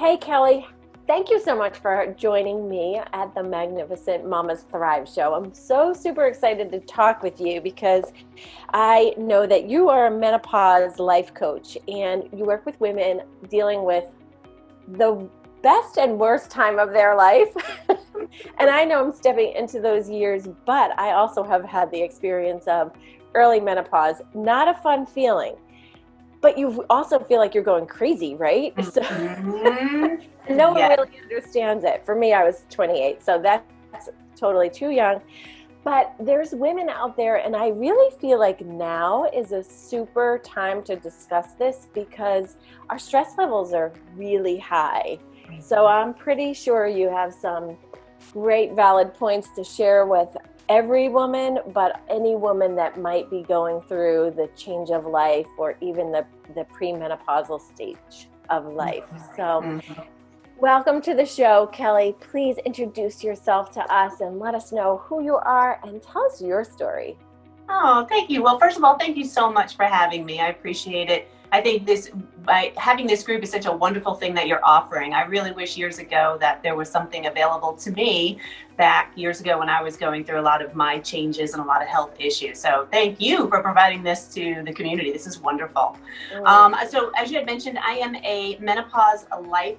Hey, Kelly. Thank you so much for joining me at the Magnificent Mamas Thrive show. I'm so super excited to talk with you because I know that you are a menopause life coach and you work with women dealing with the best and worst time of their life. And I know I'm stepping into those years, but I also have had the experience of early menopause. Not a fun feeling. But you also feel like you're going crazy, right? So Mhm. no one Yeah. really understands it. For me, I was 28, so that's totally too young. But there's women out there, and I really feel like now is a super time to discuss this because our stress levels are really high. So I'm pretty sure you have some great valid points to share with every woman, but any woman that might be going through the change of life or even the premenopausal stage of life. So Mhm. welcome to the show, Kelly. Please introduce yourself to us and let us know who you are and tell us your story. Oh, thank you. Well, first of all, thank you so much for having me. I appreciate it. I think by having this group is such a wonderful thing that you're offering. I really wish years ago that there was something available to me back years ago when I was going through a lot of my changes and a lot of health issues. So thank you for providing this to the community. This is wonderful. Mm. So as you had mentioned, I am a menopause life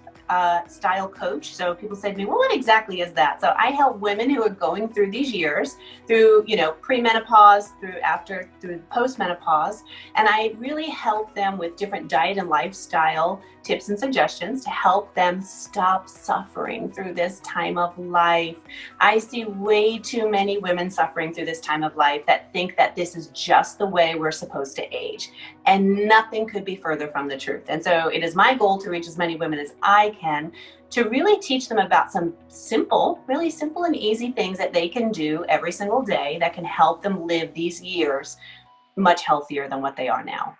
style coach. So people say to me, well, what exactly is that? So I help women who are going through these years through, premenopause, through postmenopause. And I really help them with different diet and lifestyle tips and suggestions to help them stop suffering through this time of life. I see way too many women suffering through this time of life that think that this is just the way we're supposed to age. And nothing could be further from the truth. And so it is my goal to reach as many women as I can to really teach them about some really simple and easy things that they can do every single day that can help them live these years much healthier than what they are now.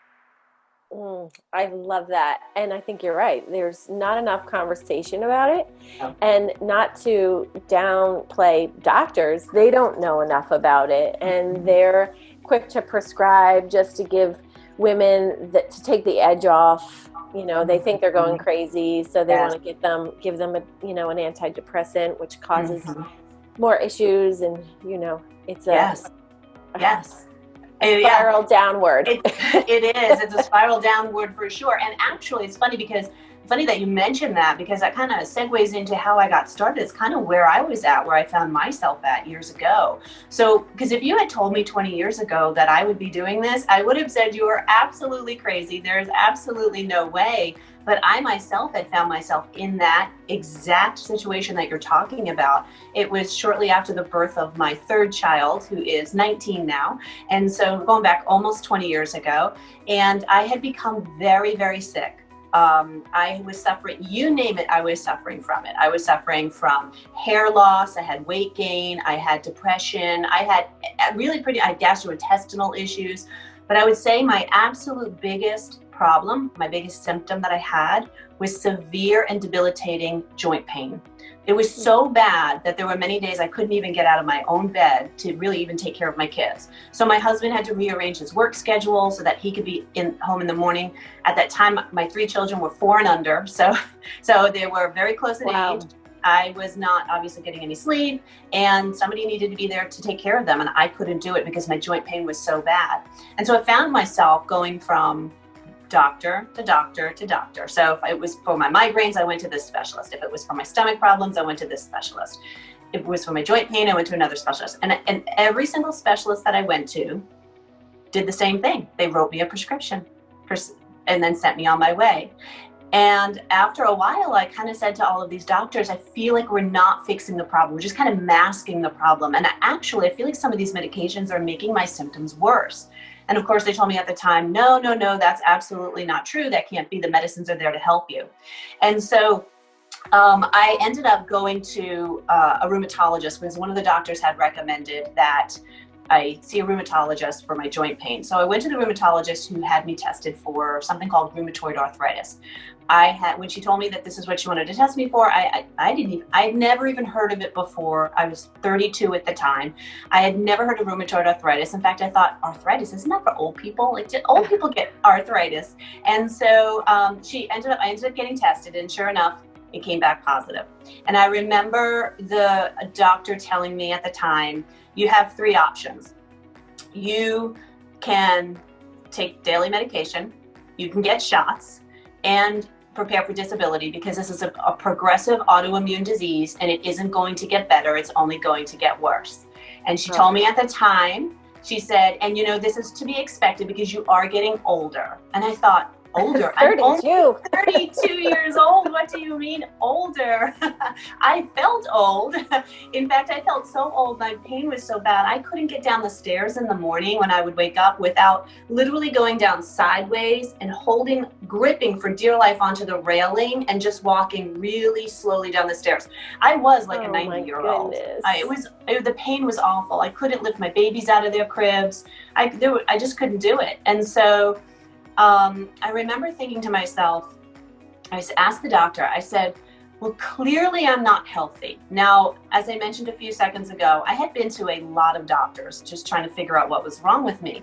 I love that. And I think you're right. There's not enough conversation about it. So, And not to downplay doctors, they don't know enough about it. And they're quick to prescribe just to give women that to take the edge off. You know, they think they're going crazy, so they want yes. to give them an antidepressant, which causes Mhm. more issues. And, it's Yes. Yes. a Yeah. spiral downward. It is. It's a spiral downward for sure. And actually, it's funny that you mentioned that because that kind of segues into how I got started. It's kind of where I was at, where I found myself at years ago. So, because if you had told me 20 years ago that I would be doing this, I would have said you were absolutely crazy. There's absolutely no way. But I myself had found myself in that exact situation that you're talking about. It was shortly after the birth of my third child, who is 19 now. And so going back almost 20 years ago, and I had become very, very sick. I was suffering, you name it, I was suffering from it. I was suffering from hair loss, I had weight gain, I had depression, I had I had gastrointestinal issues. But I would say my absolute biggest problem, my biggest symptom that I had was severe and debilitating joint pain. It was so bad that there were many days I couldn't even get out of my own bed to really even take care of my kids. So my husband had to rearrange his work schedule so that he could be home in the morning. At that time, my three children were 4 and under, so they were very close in Wow. age. I was not obviously getting any sleep, and somebody needed to be there to take care of them, and I couldn't do it because my joint pain was so bad. And so I found myself going from doctor to doctor to doctor. So if it was for my migraines, I went to this specialist. If it was for my stomach problems, I went to this specialist. If it was for my joint pain, I went to another specialist. And every single specialist that I went to did the same thing. They wrote me a prescription and then sent me on my way. And after a while, I kind of said to all of these doctors, I feel like we're not fixing the problem. We're just kind of masking the problem. And I feel like some of these medications are making my symptoms worse. And of course, they told me at the time, no, that's absolutely not true. That can't be. The medicines are there to help you. And so I ended up going to a rheumatologist because one of the doctors had recommended that I see a rheumatologist for my joint pain. So I went to the rheumatologist who had me tested for something called rheumatoid arthritis. When she told me that this is what she wanted to test me for, I'd never even heard of it before. I was 32 at the time. I had never heard of rheumatoid arthritis. In fact, I thought arthritis, isn't that for old people? Like, did old people get arthritis? And so I ended up getting tested, and sure enough, It came back positive. And I remember the doctor telling me at the time, you have 3 options. You can take daily medication, you can get shots, and prepare for disability, because this is a progressive autoimmune disease and it isn't going to get better, it's only going to get worse. And she told me at the time, she said, and you know, this is to be expected because you are getting older. And I thought, older? I'm only 32 years old. What do you mean older? I felt old. In fact, I felt so old. My pain was so bad. I couldn't get down the stairs in the morning when I would wake up without literally going down sideways and gripping for dear life onto the railing and just walking really slowly down the stairs. I was like a 90-year-old. The pain was awful. I couldn't lift my babies out of their cribs. I just couldn't do it. And so I remember thinking to myself, I asked the doctor, I said, well, clearly I'm not healthy. Now, as I mentioned a few seconds ago, I had been to a lot of doctors just trying to figure out what was wrong with me.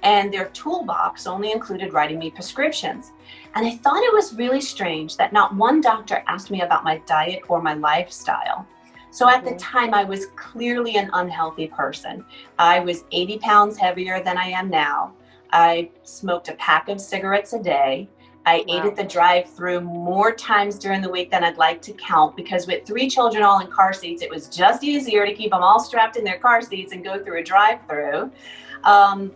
And their toolbox only included writing me prescriptions. And I thought it was really strange that not one doctor asked me about my diet or my lifestyle. So at the time, I was clearly an unhealthy person. I was 80 pounds heavier than I am now. I smoked a pack of cigarettes a day. I ate at the drive-through more times during the week than I'd like to count, because with 3 children all in car seats, it was just easier to keep them all strapped in their car seats and go through a drive-through. I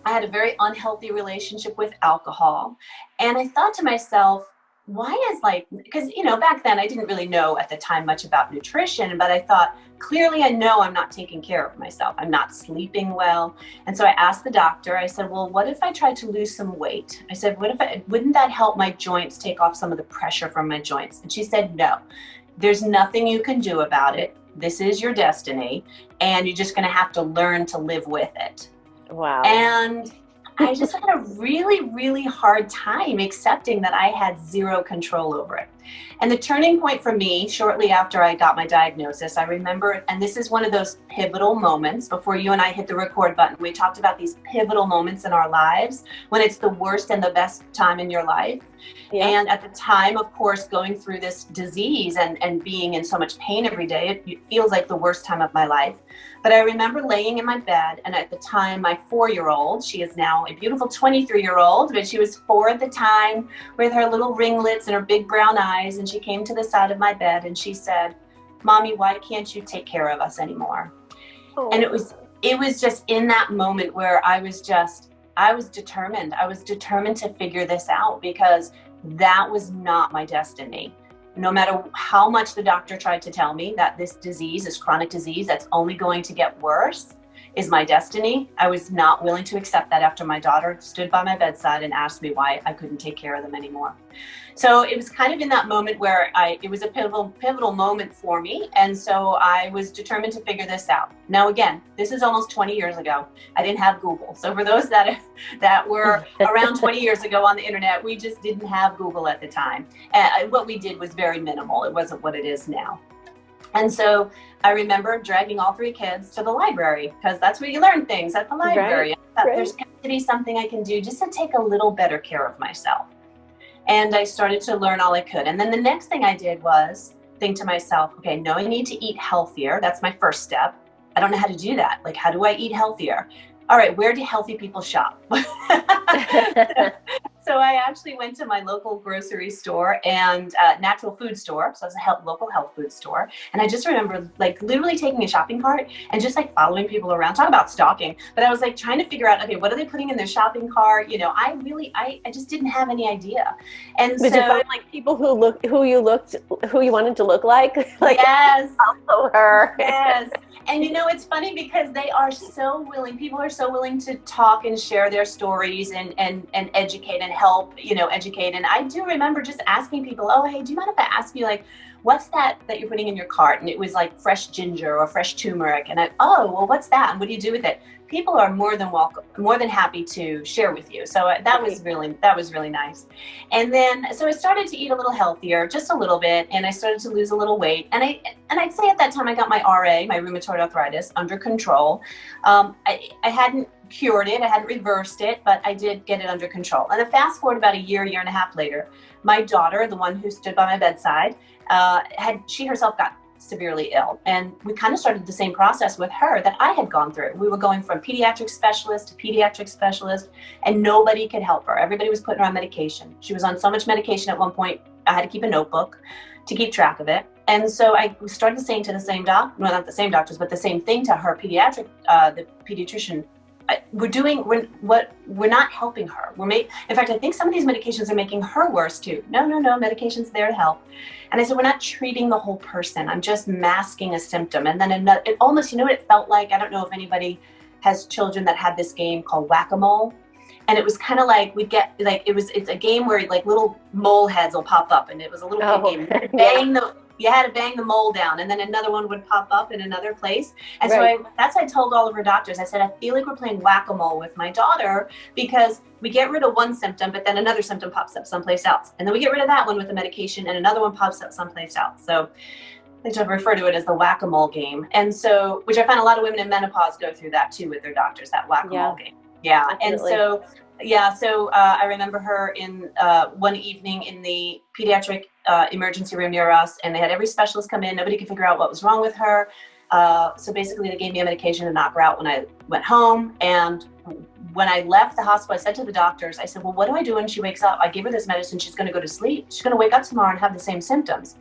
had a very unhealthy relationship with alcohol. And I thought to myself, because, you know, back then I didn't really know at the time much about nutrition, but I thought, clearly I know I'm not taking care of myself. I'm not sleeping well. And so I asked the doctor, I said, well, what if I tried to lose some weight? I said, wouldn't that help my joints, take off some of the pressure from my joints? And she said, no, there's nothing you can do about it. This is your destiny. And you're just going to have to learn to live with it. Wow. And I just had a really, really hard time accepting that I had zero control over it. And the turning point for me, shortly after I got my diagnosis, I remember, and this is one of those pivotal moments before you and I hit the record button. We talked about these pivotal moments in our lives when it's the worst and the best time in your life. Yeah. And at the time, of course, going through this disease and being in so much pain every day, it feels like the worst time of my life. But I remember laying in my bed, and at the time, my 4-year-old, she is now a beautiful 23-year-old, but she was 4 at the time, with her little ringlets and her big brown eyes, and she came to the side of my bed and she said, Mommy, why can't you take care of us anymore? Oh. And it was just in that moment where I was determined. I was determined to figure this out, because that was not my destiny. No matter how much the doctor tried to tell me that this disease, this chronic disease that's only going to get worse, is my destiny, I was not willing to accept that after my daughter stood by my bedside and asked me why I couldn't take care of them anymore. So it was kind of in that moment where it was a pivotal moment for me. And so I was determined to figure this out. Now, again, this is almost 20 years ago. I didn't have Google. So for those that were around 20 years ago on the internet, we just didn't have Google at the time. What we did was very minimal. It wasn't what it is now. And so I remember dragging all 3 kids to the library, because that's where you learn things, at the library. Right. There's got to be something I can do just to take a little better care of myself. And I started to learn all I could. And then the next thing I did was think to myself, okay, no, I need to eat healthier. That's my first step. I don't know how to do that. Like, how do I eat healthier? All right, where do healthy people shop? So I actually went to my local grocery store and natural food store. So it's a local health food store. And I just remember like literally taking a shopping cart and just like following people around. Talk about stalking. But I was like trying to figure out, okay, what are they putting in their shopping cart? You know, I just didn't have any idea. And did you find like people who you wanted to look like? Like, yes. Follow her. Yes. And you know, it's funny because people are so willing to talk and share their stories and educate and help, educate. And I do remember just asking people, oh, hey, do you mind if I ask you, like, what's that you're putting in your cart? And it was like fresh ginger or fresh turmeric. And oh, well, what's that? And what do you do with it? People are more than happy to share with you. So that was really nice. And then, so I started to eat a little healthier, just a little bit. And I started to lose a little weight. And I'd say at that time I got my RA, my rheumatoid arthritis, under control. I hadn't cured it. I hadn't reversed it, but I did get it under control. And then fast forward about a year and a half later, my daughter, the one who stood by my bedside, she herself got severely ill. And we kind of started the same process with her that I had gone through. We were going from pediatric specialist to pediatric specialist, and nobody could help her. Everybody was putting her on medication. She was on so much medication at one point, I had to keep a notebook to keep track of it. And so I started saying to the same well, not the same doctors, but the same thing to her the pediatrician. We're not helping her. In fact, I think some of these medications are making her worse too. No, medication's there to help. And I said, we're not treating the whole person. I'm just masking a symptom. And then it almost, what it felt like? I don't know if anybody has children that had this game called whack-a-mole. And it was kind of like it's a game where like little mole heads will pop up, and it was a little kid game. You had to bang the mole down, and then another one would pop up in another place. And right. So that's what I told all of her doctors. I said, I feel like we're playing whack-a-mole with my daughter, because we get rid of one symptom, but then another symptom pops up someplace else. And then we get rid of that one with the medication, and another one pops up someplace else. So I like to refer to it as the whack-a-mole game. And so, which I find a lot of women in menopause go through that too with their doctors, that whack-a-mole game. Yeah. Definitely. And so, I remember her in one evening in the pediatric emergency room near us, and they had every specialist come in. Nobody could figure out what was wrong with her. So basically, they gave me a medication to knock her out when I went home. And when I left the hospital, I said to the doctors, I said, well, what do I do when she wakes up? I give her this medicine. She's going to go to sleep. She's going to wake up tomorrow and have the same symptoms.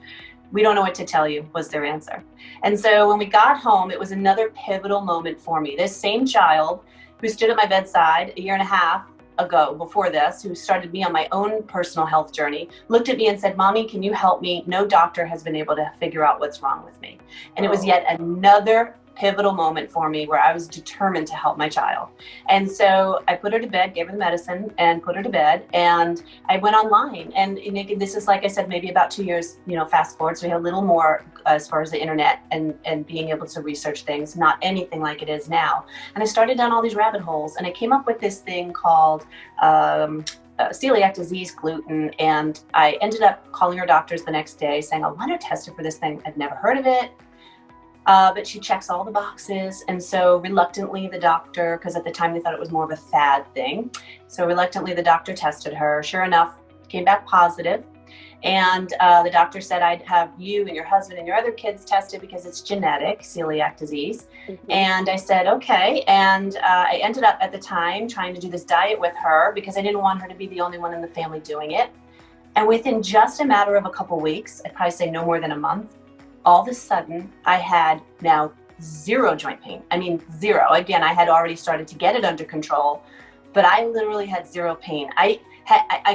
We don't know what to tell you, was their answer. And so when we got home, it was another pivotal moment for me. This same child who stood at my bedside a year and a half ago before this, who started me on my own personal health journey, looked at me and said, Mommy, can you help me? No doctor has been able to figure out what's wrong with me. And it was yet another pivotal moment for me where I was determined to help my child. And so I put her to bed, gave her the medicine and put her to bed, and I went online. And this is, like I said, maybe about 2 years, fast forward. So we had a little more as far as the internet and being able to research things, not anything like it is now. And I started down all these rabbit holes, and I came up with this thing called celiac disease, gluten. And I ended up calling her doctors the next day saying, I want to test her for this thing. I'd never heard of it. But she checks all the boxes. And so reluctantly the doctor, because at the time they thought it was more of a fad thing. So reluctantly the doctor tested her. Sure enough, came back positive. And the doctor said, I'd have you and your husband and your other kids tested because it's genetic, celiac disease. Mm-hmm. And I said, okay. And I ended up at the time trying to do this diet with her because I didn't want her to be the only one in the family doing it. And within just a matter of a couple weeks, I'd probably say no more than a month, all of a sudden, I had now zero joint pain. I mean, zero. Again, I had already started to get it under control, but I literally had zero pain. I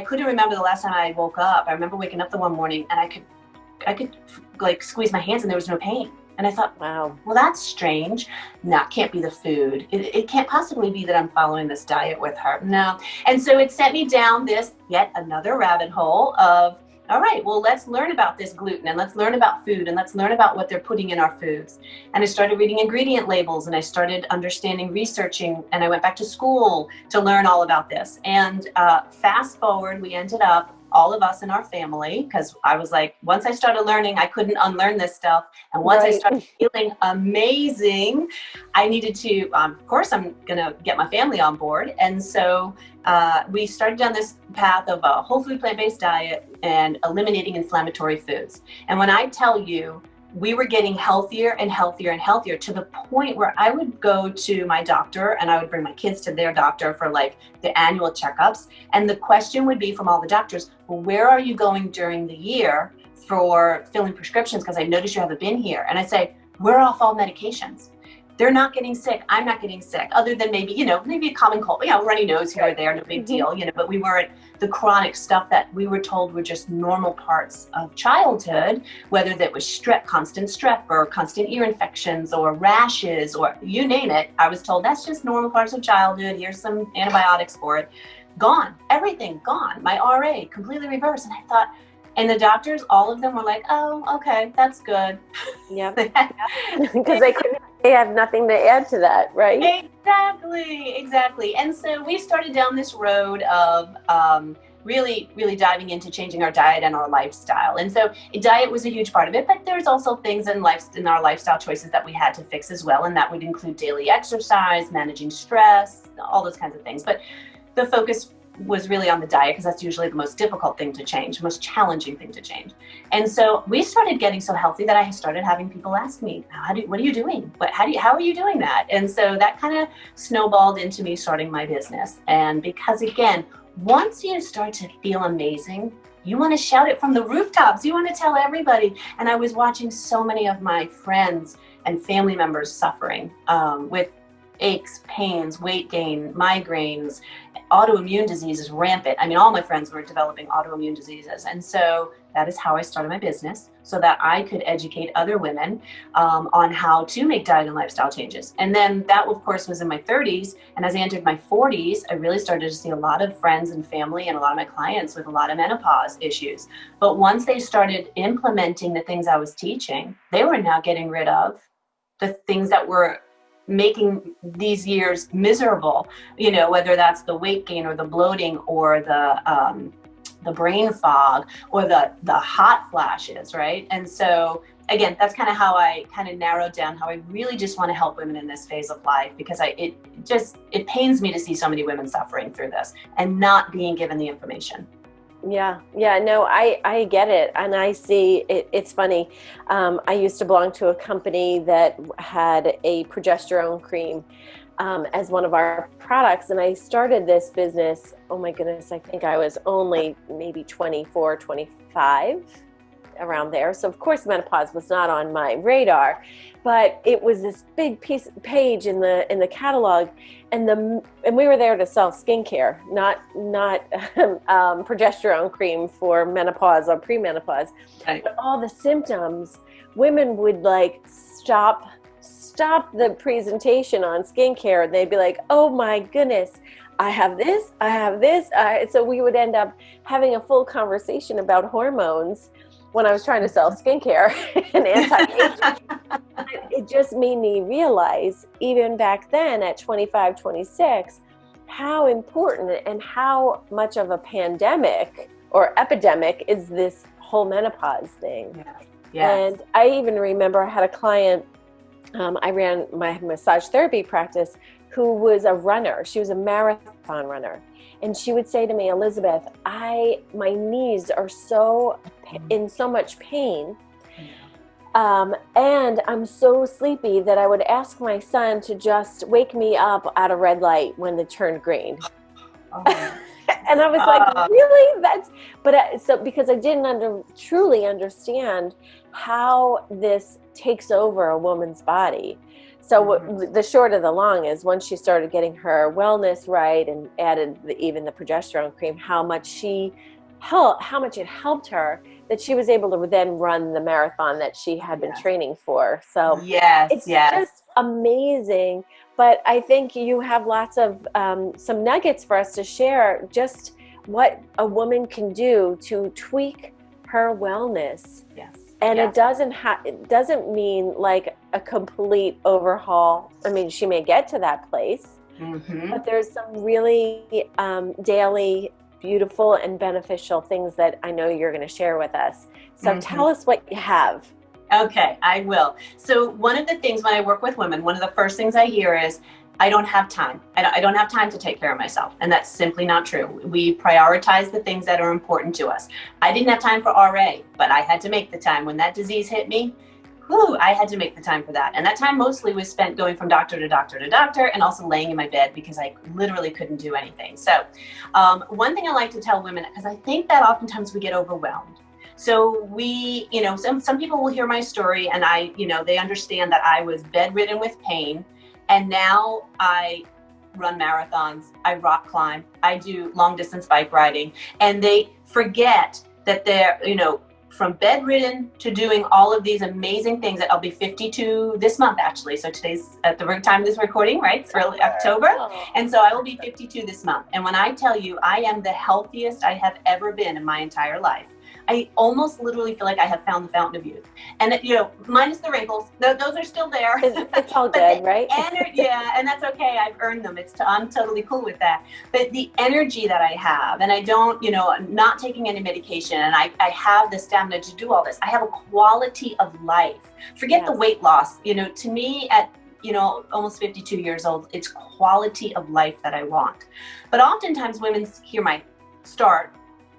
couldn't remember the last time I woke up. I remember waking up the one morning and I could like squeeze my hands and there was no pain. And I thought, wow, well, that's strange. No, it can't be the food. It can't possibly be that I'm following this diet with her. No. And so it sent me down this yet another rabbit hole of, all right, well, let's learn about this gluten and let's learn about food and let's learn about what they're putting in our foods. And I started reading ingredient labels and I started understanding, researching, and I went back to school to learn all about this. And fast forward, we ended up, all of us in our family, because I was like, once I started learning, I couldn't unlearn this stuff. And once I started feeling amazing, I needed to, of course, I'm going to get my family on board. And so we started down this path of a whole food plant-based diet and eliminating inflammatory foods. And when I tell you, we were getting healthier and healthier and healthier to the point where I would go to my doctor and I would bring my kids to their doctor for like the annual checkups. And the question would be from all the doctors, well, where are you going during the year for filling prescriptions? Because I noticed you haven't been here. And I say, we're off all medications. They're not getting sick. I'm not getting sick, other than maybe, maybe a common cold, runny nose here or there, no big deal, but we weren't the chronic stuff that we were told were just normal parts of childhood, whether that was constant strep or constant ear infections or rashes or you name it. I was told that's just normal parts of childhood. Here's some antibiotics for it. Gone. Everything gone. My RA completely reversed. And I thought, and the doctors, all of them were like, oh, okay, that's good. Yeah. Because they have nothing to add to that, right? Exactly. And so we started down this road of really diving into changing our diet and our lifestyle. And so diet was a huge part of it, but there's also things in our lifestyle choices that we had to fix as well. And that would include daily exercise, managing stress, all those kinds of things. But the focus was really on the diet because that's usually the most difficult thing to change, most challenging thing to change. And so we started getting so healthy that I started having people ask me, what are you doing? How are you doing that? And so that kind of snowballed into me starting my business. And because again, once you start to feel amazing, you want to shout it from the rooftops. You want to tell everybody. And I was watching so many of my friends and family members suffering with aches, pains, weight gain, migraines, autoimmune diseases rampant. I mean, all my friends were developing autoimmune diseases. And so that is how I started my business, so that I could educate other women on how to make diet and lifestyle changes. And then that, of course, was in my 30s. And as I entered my 40s, I really started to see a lot of friends and family and a lot of my clients with a lot of menopause issues. But once they started implementing the things I was teaching, they were now getting rid of the things that were making these years miserable, whether that's the weight gain or the bloating or the brain fog or the hot flashes, right? And so again, that's kind of how I kind of narrowed down how I really just want to help women in this phase of life, because it pains me to see so many women suffering through this and not being given the information. Yeah. No, I get it. And I see it. It's funny. I used to belong to a company that had a progesterone cream as one of our products. And I started this business, oh my goodness, I think I was only maybe 24, 25, around there. So of course menopause was not on my radar, but it was this big page in the catalog, and we were there to sell skincare, not progesterone cream for menopause or premenopause. Right. But all the symptoms, women would like stop the presentation on skincare, and they'd be like, oh my goodness, I have this. So we would end up having a full conversation about hormones when I was trying to sell skincare and anti-aging. It just made me realize, even back then at 25, 26, how important and how much of a pandemic or epidemic is this whole menopause thing. Yeah. And I even remember I had a client, I ran my massage therapy practice, who was a runner. She was a marathon runner. And she would say to me, Elizabeth, my knees are in so much pain. And I'm so sleepy that I would ask my son to just wake me up at a red light when it turned green. Oh. And I was like, really? So because I didn't truly understand how this takes over a woman's body. So the short of the long is, once she started getting her wellness right and added even the progesterone cream, how much it helped her, that she was able to then run the marathon that she had been training for. So it's just amazing. But I think you have lots of some nuggets for us to share, just what a woman can do to tweak her wellness. Yes. And it doesn't mean like a complete overhaul. I mean, she may get to that place, but there's some really daily, beautiful and beneficial things that I know you're going to share with us. So tell us what you have. Okay, I will. So one of the things when I work with women, one of the first things I hear is, I don't have time. I don't have time to take care of myself. And that's simply not true. We prioritize the things that are important to us. I didn't have time for RA, but I had to make the time. When that disease hit me, I had to make the time for that. And that time mostly was spent going from doctor to doctor to doctor, and also laying in my bed because I literally couldn't do anything. So one thing I like to tell women, because I think that oftentimes we get overwhelmed. So we, some people will hear my story and they understand that I was bedridden with pain. And now I run marathons, I rock climb, I do long distance bike riding, and they forget that they're, from bedridden to doing all of these amazing things. That I'll be 52 this month, actually. So today's at the time of this recording, right? It's early October. And so I will be 52 this month. And when I tell you, I am the healthiest I have ever been in my entire life. I almost literally feel like I have found the fountain of youth. And, minus the wrinkles, those are still there. It's all good, right? Yeah, and that's okay. I've earned them. I'm totally cool with that. But the energy that I have, and I don't, I'm not taking any medication, and I have the stamina to do all this. I have a quality of life. Forget the weight loss. To me, at almost 52 years old, it's quality of life that I want. But oftentimes women hear my start,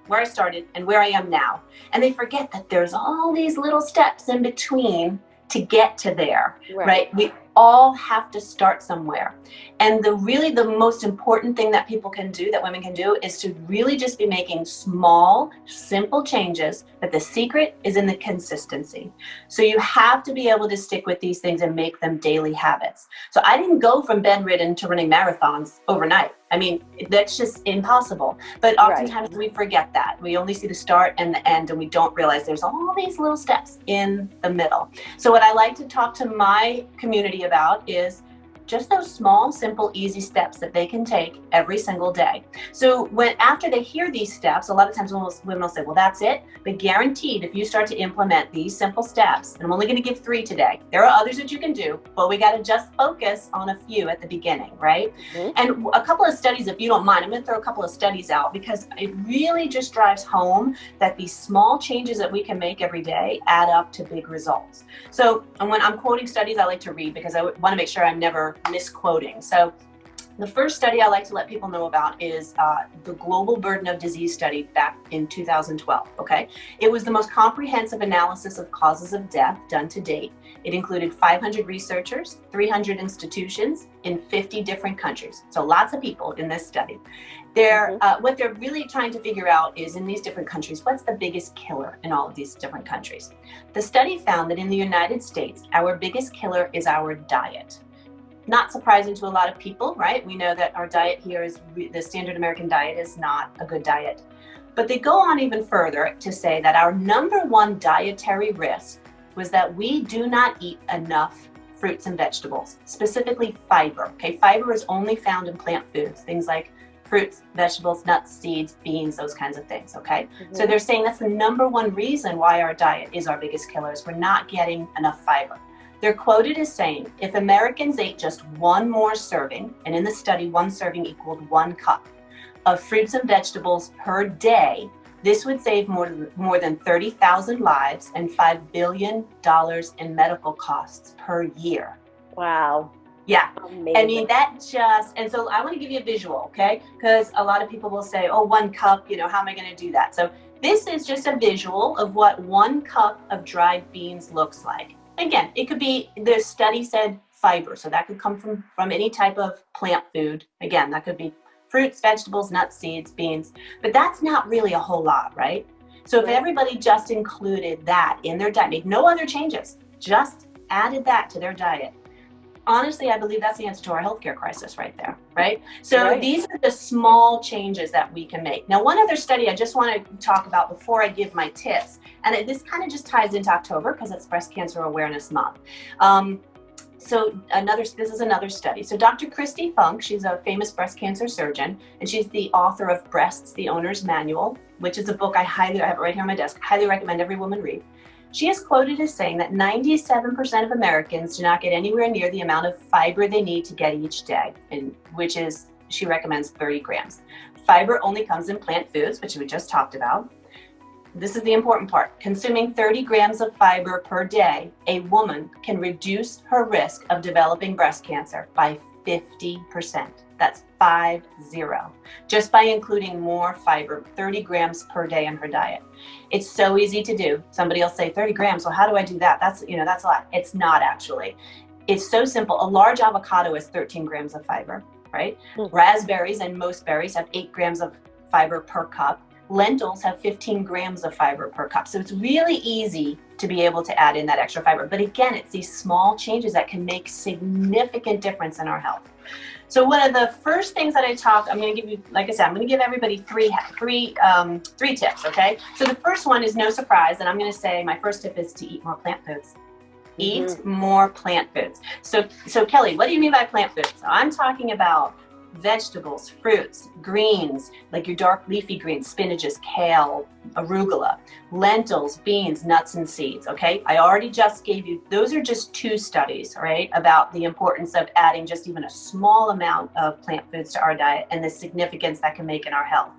where I started and where I am now, and they forget that there's all these little steps in between to get to there, right? We all have to start somewhere. And the most important thing that people can do, that women can do, is to really just be making small, simple changes, but the secret is in the consistency. So you have to be able to stick with these things and make them daily habits. So I didn't go from bedridden to running marathons overnight. I mean, that's just impossible. But oftentimes we forget that. We only see the start and the end, and we don't realize there's all these little steps in the middle. So what I like to talk to my community about is just those small, simple, easy steps that they can take every single day. So after they hear these steps, a lot of times women will say, well, that's it. But guaranteed, if you start to implement these simple steps, and I'm only going to give 3 today, there are others that you can do, but we got to just focus on a few at the beginning, right? Mm-hmm. And a couple of studies, if you don't mind, I'm going to throw a couple of studies out, because it really just drives home that these small changes that we can make every day add up to big results. So, and when I'm quoting studies, I like to read, because I want to make sure I'm never misquoting. So the first study I like to let people know about is the Global Burden of Disease study back in 2012, okay? It was the most comprehensive analysis of causes of death done to date. It included 500 researchers, 300 institutions in 50 different countries. So lots of people in this study. What they're really trying to figure out is, in these different countries, what's the biggest killer in all of these different countries? The study found that in the United States, our biggest killer is our diet. Not surprising to a lot of people, right? We know that our diet here the standard American diet is not a good diet. But they go on even further to say that our number one dietary risk was that we do not eat enough fruits and vegetables, specifically fiber. Okay, fiber is only found in plant foods, things like fruits, vegetables, nuts, seeds, beans, those kinds of things, okay? Mm-hmm. So they're saying that's the number one reason why our diet is our biggest killer, is we're not getting enough fiber. They're quoted as saying, if Americans ate just one more serving, and in the study, one serving equaled 1 cup of fruits and vegetables per day, this would save more than 30,000 lives and $5 billion in medical costs per year. Wow. Yeah. Amazing. I mean, and so I want to give you a visual, okay? Because a lot of people will say, oh, 1 cup, how am I going to do that? So this is just a visual of what 1 cup of dried beans looks like. Again, it could be, the study said fiber, so that could come from any type of plant food. Again, that could be fruits, vegetables, nuts, seeds, beans, but that's not really a whole lot, right? So if everybody just included that in their diet, made no other changes, just added that to their diet, honestly, I believe that's the answer to our healthcare crisis right there, right? So these are the small changes that we can make. Now, one other study I just want to talk about before I give my tips, and this kind of just ties into October because it's Breast Cancer Awareness Month. This is another study. So Dr. Christy Funk, she's a famous breast cancer surgeon, and she's the author of Breasts, the Owner's Manual, which is a book I have it right here on my desk, highly recommend every woman read. She is quoted as saying that 97% of Americans do not get anywhere near the amount of fiber they need to get each day, and which is, she recommends 30 grams. Fiber only comes in plant foods, which we just talked about. This is the important part. Consuming 30 grams of fiber per day, a woman can reduce her risk of developing breast cancer by 50%. That's 50, just by including more fiber, 30 grams per day in her diet. It's so easy to do. Somebody will say 30 grams. Well, how do I do that? That's a lot. It's not actually. It's so simple. A large avocado is 13 grams of fiber, right? Mm-hmm. Raspberries and most berries have 8 grams of fiber per cup. Lentils have 15 grams of fiber per cup. So it's really easy to be able to add in that extra fiber. But again, it's these small changes that can make significant difference in our health. So one of the first things that I'm going to give you, like I said, I'm going to give everybody three tips, okay? So the first one is no surprise, and I'm going to say my first tip is to eat more plant foods. Eat more plant foods. So Kelly, what do you mean by plant foods? So I'm talking about vegetables, fruits, greens, like your dark leafy greens, spinaches, kale, arugula, lentils, beans, nuts, and seeds. Okay, I already just gave you, those are just 2 studies, right, about the importance of adding just even a small amount of plant foods to our diet and the significance that can make in our health.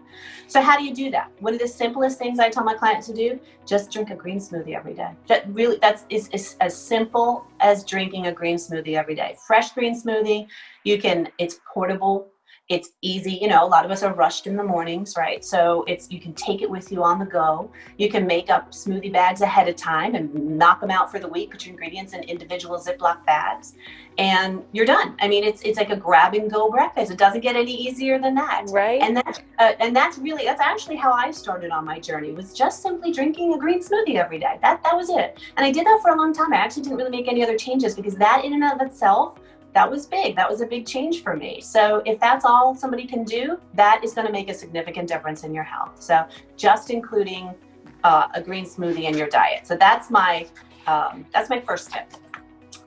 So how do you do that? One of the simplest things I tell my clients to do, just drink a green smoothie every day. That really, is as simple as drinking a green smoothie every day. Fresh green smoothie, it's portable, it's easy. You know, a lot of us are rushed in the mornings, right? So you can take it with you on the go. You can make up smoothie bags ahead of time and knock them out for the week, put your ingredients in individual Ziploc bags, and you're done. I mean, it's like a grab and go breakfast. It doesn't get any easier than that. Right. And that's actually how I started on my journey, was just simply drinking a green smoothie every day. That was it. And I did that for a long time. I actually didn't really make any other changes, because that in and of itself, that was big. That was a big change for me. So if that's all somebody can do, that is going to make a significant difference in your health. So just including a green smoothie in your diet. So that's my first tip.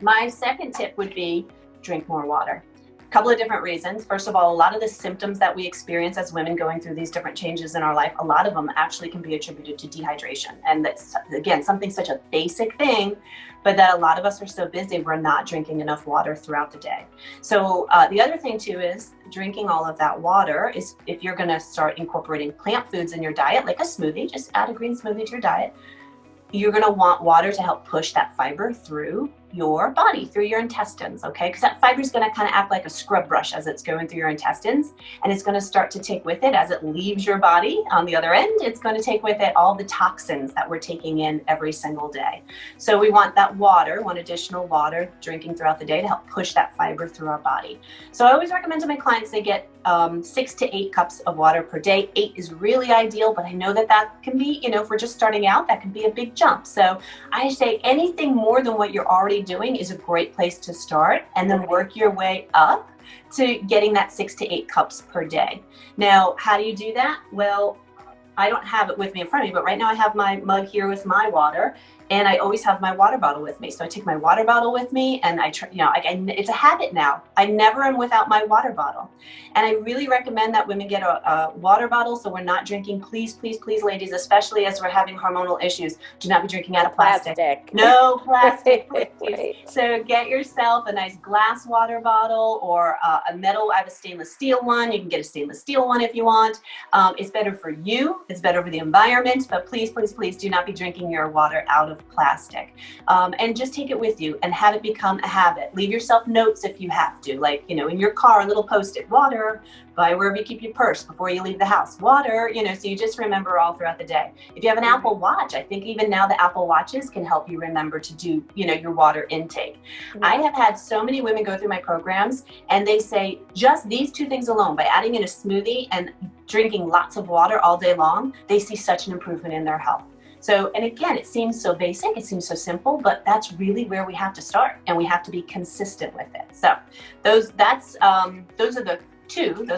My second tip would be drink more water. A couple of different reasons. First of all, a lot of the symptoms that we experience as women going through these different changes in our life, a lot of them actually can be attributed to dehydration. And that's, again, something such a basic thing, but that a lot of us are so busy, we're not drinking enough water throughout the day. So the other thing too is drinking all of that water is, if you're going to start incorporating plant foods in your diet, like a smoothie, just add a green smoothie to your diet. You're going to want water to help push that fiber through your body, through your intestines, okay? Because that fiber is going to kind of act like a scrub brush as it's going through your intestines, and it's going to start to take with it, as it leaves your body on the other end, it's going to take with it all the toxins that we're taking in every single day. So we want that water, one additional water drinking throughout the day to help push that fiber through our body. So I always recommend to my clients they get 6 to 8 cups of water per day. 8 is really ideal, but I know that can be, if we're just starting out, that can be a big jump. So I say anything more than what you're already doing is a great place to start, and then work your way up to getting that 6 to 8 cups per day. Now, how do you do that? Well, I don't have it with me in front of me, but right now I have my mug here with my water, and I always have my water bottle with me. So I take my water bottle with me, and it's a habit now. I never am without my water bottle. And I really recommend that women get a water bottle, so we're not drinking, please, please, please, ladies, especially as we're having hormonal issues, do not be drinking out of plastic. No plastic, please. Right. So get yourself a nice glass water bottle, or a metal. I have a stainless steel one. You can get a stainless steel one if you want. It's better for you. It's better for the environment, but please, please, please do not be drinking your water out of plastic. And just take it with you and have it become a habit. Leave yourself notes if you have to, like, in your car, a little post-it, water, by wherever you keep your purse before you leave the house, water, so you just remember all throughout the day. If you have an Apple Watch, I think even now the Apple Watches can help you remember to do, your water intake. I have had so many women go through my programs, and they say just these 2 things alone, by adding in a smoothie and drinking lots of water all day long, they see such an improvement in their health. So, and again, it seems so basic, it seems so simple, but that's really where we have to start, and we have to be consistent with it. So those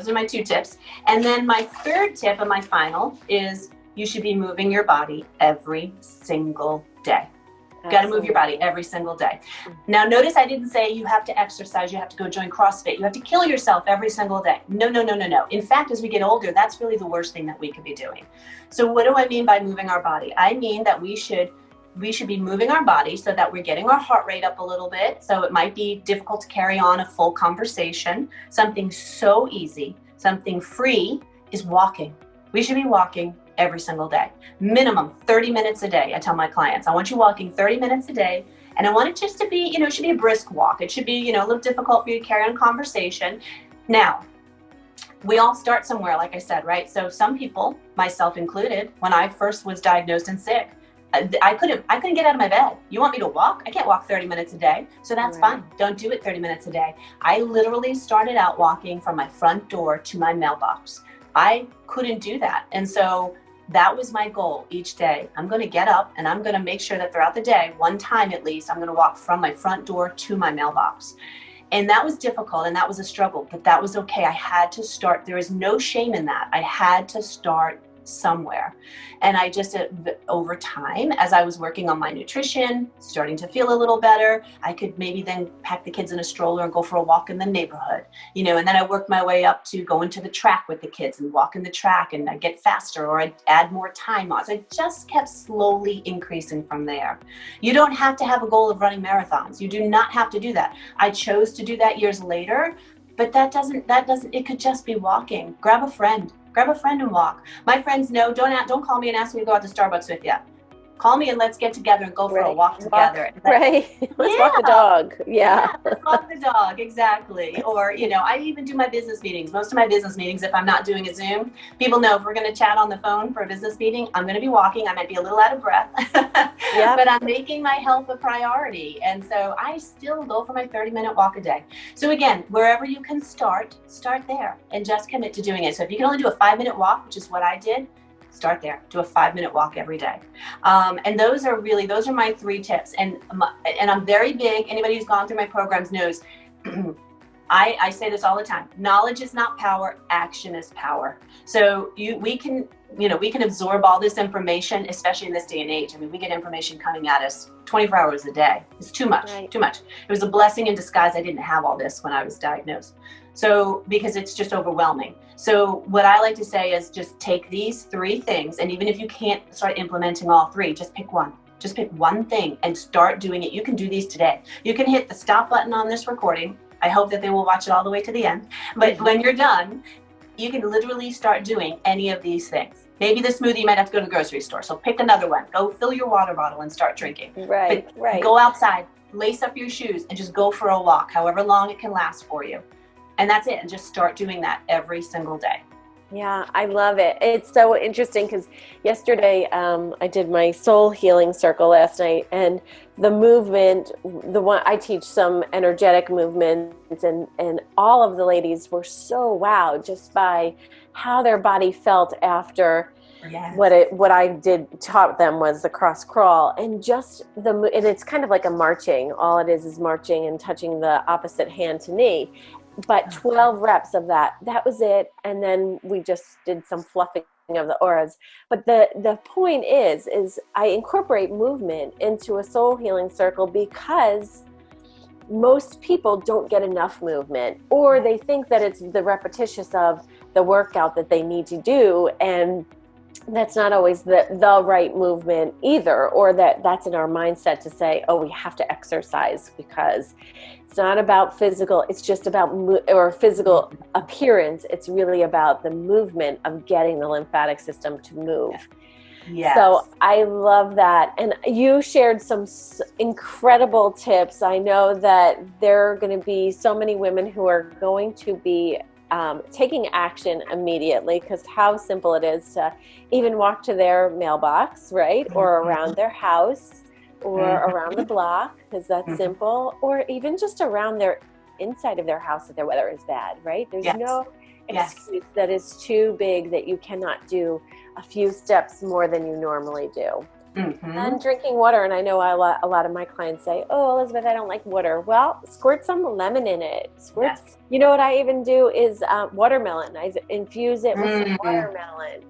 are my 2 tips. And then my third tip and my final is you should be moving your body every single day. Got to move your body every single day. Now, notice I didn't say you have to exercise, you have to go join CrossFit, you have to kill yourself every single day. No. In fact, as we get older, that's really the worst thing that we could be doing. So what do I mean by moving our body? I mean that we should be moving our body so that we're getting our heart rate up a little bit. So it might be difficult to carry on a full conversation. Something so easy, something free is walking. We should be walking every single day. Minimum 30 minutes a day. I tell my clients, I want you walking 30 minutes a day. And I want it just to be, it should be a brisk walk. It should be, a little difficult for you to carry on conversation. Now, we all start somewhere, like I said, right? So some people, myself included, when I first was diagnosed and sick, I couldn't get out of my bed. You want me to walk? I can't walk 30 minutes a day. So that's fine. Don't do it 30 minutes a day. I literally started out walking from my front door to my mailbox. I couldn't do that. And so that was my goal each day. I'm going to get up and I'm going to make sure that throughout the day, one time at least, I'm going to walk from my front door to my mailbox. And that was difficult and that was a struggle, but that was okay. I had to start. There is no shame in that. I had to start somewhere. And I just, over time, as I was working on my nutrition, starting to feel a little better, I could maybe then pack the kids in a stroller and go for a walk in the neighborhood, you know, and then I worked my way up to going to the track with the kids and walking the track, and I get faster, or I add more time on. So I just kept slowly increasing from there. You don't have to have a goal of running marathons. You do not have to do that. I chose to do that years later, but that doesn't, it could just be walking. Grab a friend and walk. My friends know, don't call me and ask me to go out to Starbucks with you. Call me and let's get together and go for a walk together. Right. Let's walk the dog. Yeah. Let's walk the dog. Exactly. Or, you know, I even do my business meetings. Most of my business meetings, if I'm not doing a Zoom, people know if we're going to chat on the phone for a business meeting, I'm going to be walking. I might be a little out of breath, but I'm making my health a priority. And so I still go for my 30-minute walk a day. So again, wherever you can start there and just commit to doing it. So if you can only do a 5-minute walk, which is what I did, start there. Do a 5-minute walk every day. And those are my 3 tips. And I'm very big. Anybody who's gone through my programs knows I say this all the time. Knowledge is not power. Action is power. So we can absorb all this information, especially in this day and age. I mean, we get information coming at us 24 hours a day. It's too much, too much. It was a blessing in disguise. I didn't have all this when I was diagnosed. So, because it's just overwhelming. So what I like to say is just take these 3 things, and even if you can't start implementing all 3, just pick one. Just pick one thing and start doing it. You can do these today. You can hit the stop button on this recording. I hope that they will watch it all the way to the end. But when you're done, you can literally start doing any of these things. Maybe the smoothie, you might have to go to the grocery store. So pick another one. Go fill your water bottle and start drinking. Right. Go outside, lace up your shoes, and just go for a walk, however long it can last for you. And that's it. And just start doing that every single day. Yeah, I love it. It's so interesting because yesterday I did my soul healing circle last night, and the movement, the one I teach some energetic movements, and all of the ladies were so wowed just by how their body felt after what I taught them was the cross crawl, and just and it's kind of like a marching. All it is marching and touching the opposite hand to knee. But 12 reps of that was it. And then we just did some fluffing of the auras. But the point is I incorporate movement into a soul healing circle because most people don't get enough movement, or they think that it's the repetitious of the workout that they need to do. And that's not always the right movement either, or that's in our mindset to say, oh, we have to exercise because it's not about physical, it's just about or physical appearance. It's really about the movement of getting the lymphatic system to move. Yes. So I love that. And you shared some incredible tips. I know that there are going to be so many women who are going to be taking action immediately, because how simple it is to even walk to their mailbox, right? Or around their house, or around the block, because that's simple, or even just around their inside of their house if their weather is bad, right? There's no excuse that is too big that you cannot do a few steps more than you normally do. And drinking water. And I know a lot of my clients say, oh, Elizabeth, I don't like water. Well, squirt some lemon in it. You know what I even do is watermelon. I infuse it with some watermelon.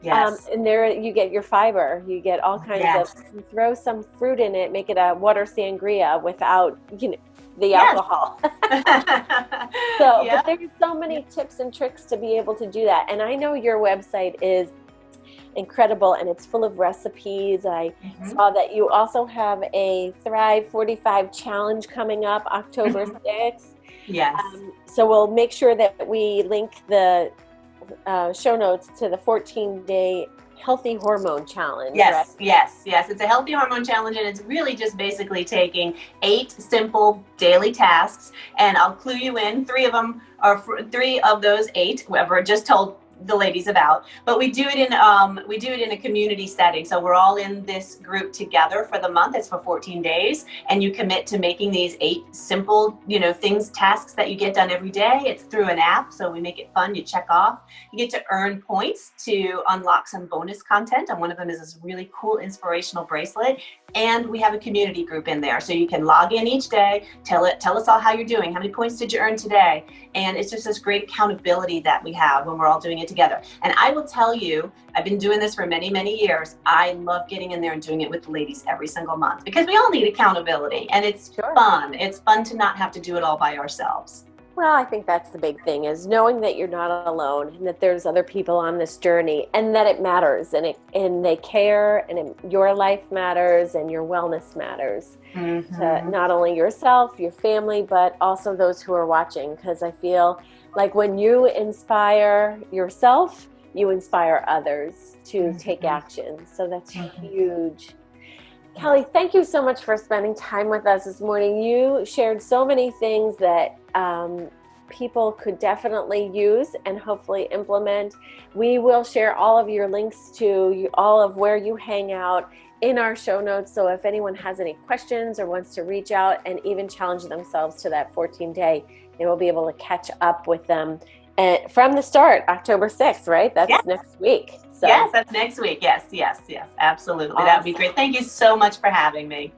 And there you get your fiber. You get all kinds of, throw some fruit in it, make it a water sangria without, the alcohol. But there's so many tips and tricks to be able to do that. And I know your website is incredible, and it's full of recipes. I saw that you also have a Thrive 45 challenge coming up October 6th. So we'll make sure that we link the show notes to the 14-day healthy hormone challenge. Yes. It's a healthy hormone challenge, and it's really just basically taking 8 simple daily tasks, and I'll clue you in. 3 of them are 3 of those 8, whoever just told the ladies about, but we do it in a community setting. So we're all in this group together for the month. It's for 14 days, and you commit to making these 8 simple, tasks that you get done every day. It's through an app, so we make it fun. You check off. You get to earn points to unlock some bonus content, and one of them is this really cool inspirational bracelet. And we have a community group in there, so you can log in each day, tell us all how you're doing, how many points did you earn today, and it's just this great accountability that we have when we're all doing it together. And I will tell you, I've been doing this for many, many years. I love getting in there and doing it with the ladies every single month because we all need accountability, and it's fun. It's fun to not have to do it all by ourselves. Well, I think that's the big thing, is knowing that you're not alone and that there's other people on this journey, and that it matters, and they care, and your life matters and your wellness matters to not only yourself, your family, but also those who are watching. Because I feel like when you inspire yourself, you inspire others to take action. So that's huge. Kelly, thank you so much for spending time with us this morning. You shared so many things that people could definitely use and hopefully implement. We will share all of your links to all of where you hang out in our show notes. So if anyone has any questions or wants to reach out and even challenge themselves to that 14-day, they will be able to catch up with them from the start, October 6th, right? That's next week. So. Yes, that's next week. Yes, absolutely. Awesome. That would be great. Thank you so much for having me.